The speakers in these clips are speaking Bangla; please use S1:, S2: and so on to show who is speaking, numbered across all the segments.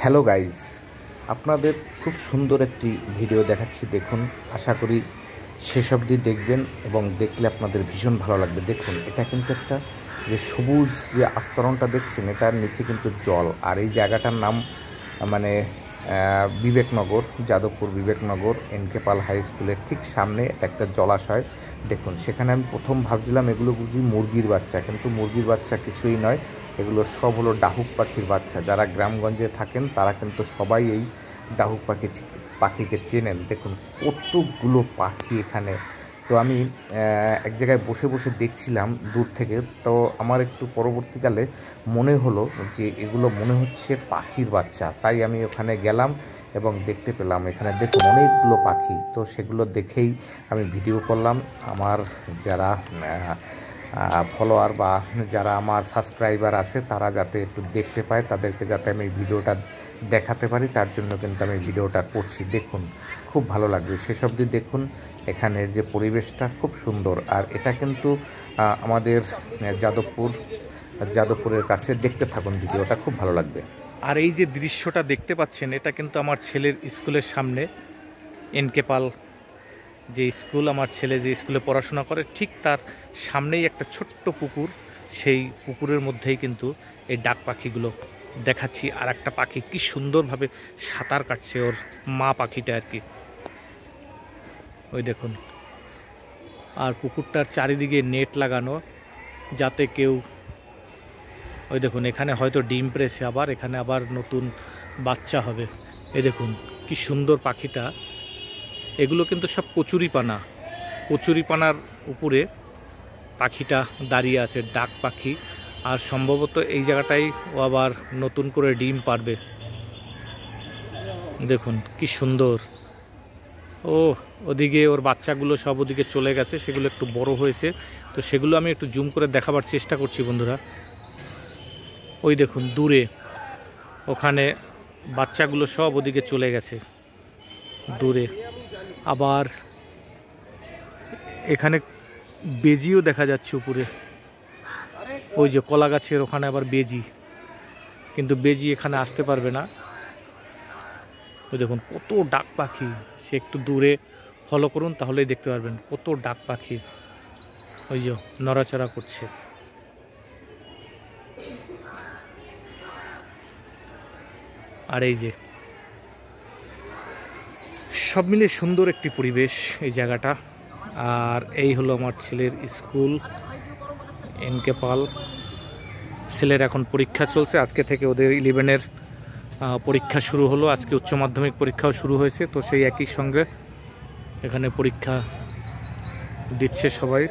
S1: হ্যালো গাইজ, আপনাদের খুব সুন্দর একটি ভিডিও দেখাচ্ছি। দেখুন, আশা করি শেষ অবধি দেখবেন এবং দেখলে আপনাদের ভীষণ ভালো লাগবে। দেখুন, এটা কিন্তু একটা যে সবুজ যে আস্তরণটা দেখছেন, এটার নিচে কিন্তু জল। আর এই জায়গাটার নাম মানে বিবেকনগর, যাদবপুর বিবেকনগর এনকে পাল হাই স্কুলের ঠিক সামনে এটা একটা জলাশয়। দেখুন, সেখানে আমি প্রথম ভাবছিলাম এগুলো বুঝি মুরগির বাচ্চা, কিন্তু মুরগির বাচ্চা কিছুই নয়, এগুলো সব হলো ডাহুক পাখির বাচ্চা। যারা গ্রামগঞ্জে থাকেন তারা কিন্তু সবাই এই ডাহুক পাখিকে চেনেন। দেখুন কতগুলো পাখি এখানে। তো আমি এক জায়গায় বসে বসে দেখছিলাম দূর থেকে, তো আমার একটু পরবর্তীকালে মনে হলো যে এগুলো মনে হচ্ছে পাখির বাচ্চা। তাই আমি ওখানে গেলাম এবং দেখতে পেলাম এখানে দেখুন অনেকগুলো পাখি। তো সেগুলো দেখেই আমি ভিডিও করলাম। আমার যারা ফলোয়ার বা যারা আমার সাবস্ক্রাইবার আছে তারা যাতে একটু দেখতে পায়, তাদেরকে যাতে আমি ভিডিওটা দেখাতে পারি, তার জন্য কিন্তু আমি ভিডিওটা করছি। দেখুন, খুব ভালো লাগবে, শেষ অবধি দেখুন। এখানের যে পরিবেশটা খুব সুন্দর। আর এটা কিন্তু আমাদের যাদবপুরের কাছে। দেখতে থাকুন ভিডিওটা, খুব ভালো লাগবে।
S2: আর এই যে দৃশ্যটা দেখতে পাচ্ছেন, এটা কিন্তু আমার ছেলের স্কুলের সামনে, এনকে পাল যে স্কুল, আমার ছেলে যে স্কুলে পড়াশোনা করে ঠিক তার সামনেই একটা ছোট্ট পুকুর। সেই পুকুরের মধ্যেই কিন্তু এই ডাক পাখিগুলো দেখাচ্ছি। আর একটা পাখি কি সুন্দরভাবে সাঁতার কাটছে, ওর মা পাখিটা আর কি, ওই দেখুন। আর পুকুরটার চারিদিকে নেট লাগানো, যাতে কেউ, ওই দেখুন এখানে হয়তো ডিম পেড়েছে, আবার এখানে আবার নতুন বাচ্চা হবে। এই দেখুন কি সুন্দর পাখিটা। এগুলো কিন্তু সব কচুরিপানার উপরে পাখিটা দাঁড়িয়ে আছে, ডাক পাখি। আর সম্ভবত এই জায়গাটাই ও আবার নতুন করে ডিম পারবে। দেখুন কি সুন্দর। ওদিকে ওর বাচ্চাগুলো সব ওদিকে চলে গেছে, সেগুলো একটু বড় হয়েছে, তো সেগুলো আমি একটু জুম করে দেখাবার চেষ্টা করছি বন্ধুরা। ওই দেখুন দূরে ওখানে বাচ্চাগুলো সব ওদিকে চলে গেছে দূরে। আবার এখানে বেজিও দেখা যাচ্ছে উপরে, ওই যে কলা গাছের ওখানে আবার বেজি, কিন্তু বেজি এখানে আসতে পারবে না। ওই দেখুন কত ডাক পাখি, সে একটু দূরে ফলো করুন তাহলেই দেখতে পারবেন কত ডাক পাখি ওই যে নড়াচড়া করছে। আর এই যে সব মিলে সুন্দর একটি পরিবেশ এই জায়গাটা। আর এই হলো আমার ছেলের স্কুল, এনকে পাল। ছেলের এখন পরীক্ষা চলছে, আজকে থেকে ওদের 11-এর পরীক্ষা শুরু হলো। আজকে উচ্চ মাধ্যমিক পরীক্ষাও শুরু হয়েছে, তো সেই একই সঙ্গে এখানে পরীক্ষা দিচ্ছে সবাই।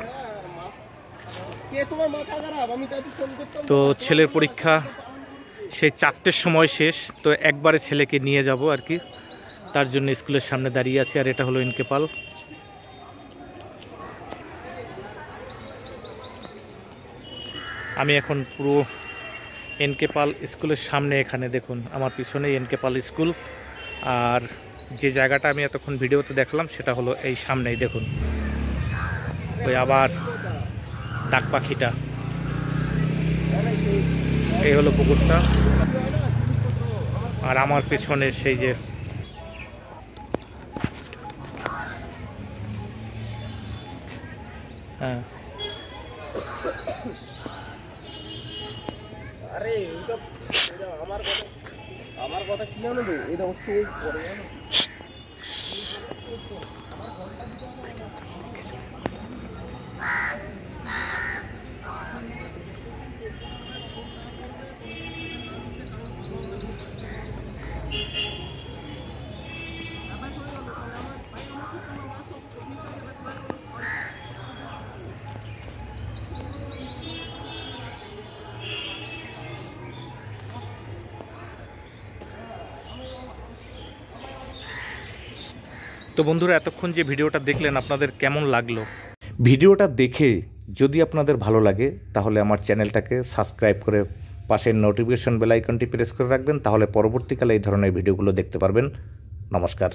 S2: তো ছেলের পরীক্ষা সেই 4টের সময় শেষ, তো একবারে ছেলেকে নিয়ে যাব আর কি, তার জন্য স্কুলের সামনে দাঁড়িয়ে আছে। আর এটা হলো এনকে পাল। আমি এখন পুরো এনকে পাল স্কুলের সামনে, এখানে দেখুন আমার পিছনেই এনকে পাল স্কুল। আর যে জায়গাটা আমি এতক্ষণ ভিডিওতে দেখলাম সেটা হলো এই সামনেই, দেখুন ওই আবার ডাক পাখিটা। এই হলো পুকুরটা, আর আমার পেছনে সেই যে হ্যাঁ
S3: আরে এইসব আমার কথা কি জানো তো, এটা হচ্ছে পরে জানো।
S2: তো বন্ধুরা, এতক্ষণ যে ভিডিওটা দেখলেন আপনাদের কেমন লাগলো?
S1: ভিডিওটা দেখে যদি আপনাদের ভালো লাগে তাহলে আমার চ্যানেলটাকে সাবস্ক্রাইব করে পাশের নোটিফিকেশন বেল আইকনটি প্রেস করে রাখবেন, তাহলে পরবর্তীকালে এই ধরনের ভিডিওগুলো দেখতে পারবেন। নমস্কার।